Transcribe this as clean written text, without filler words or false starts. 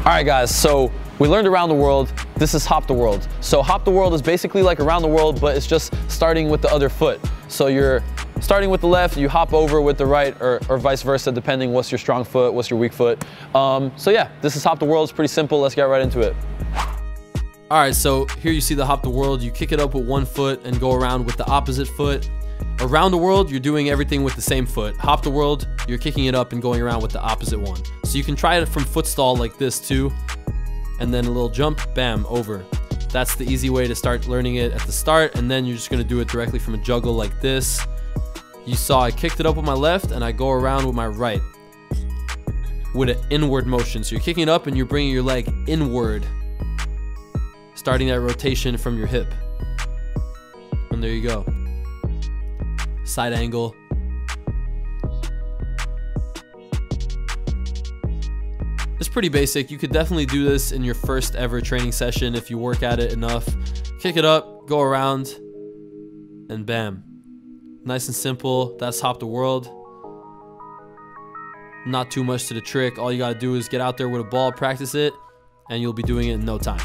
All right, guys, so we learned around the world. This is hop the world. So hop the world is basically like around the world, but it's just starting with the other foot. So you're starting with the left, you hop over with the right, or vice versa, depending what's your strong foot, what's your weak foot. So yeah, this is hop the world. It's pretty simple. Let's get right into it. All right, so here you see the hop the world. You kick it up with one foot and go around with the opposite foot. Around the world, you're doing everything with the same foot. Hop the world, you're kicking it up and going around with the opposite one. So you can try it from foot stall like this too, and then a little jump, bam, over. That's the easy way to start learning it at the start, and then you're just gonna do it directly from a juggle like this. You saw I kicked it up with my left and I go around with my right with an inward motion. So you're kicking it up and you're bringing your leg inward, starting that rotation from your hip. And there you go. Side angle. It's pretty basic. You could definitely do this in your first ever training session if you work at it enough. Kick it up, go around, and bam. Nice and simple. That's hop the world. Not too much to the trick. All you gotta do is get out there with a ball, practice it, and you'll be doing it in no time.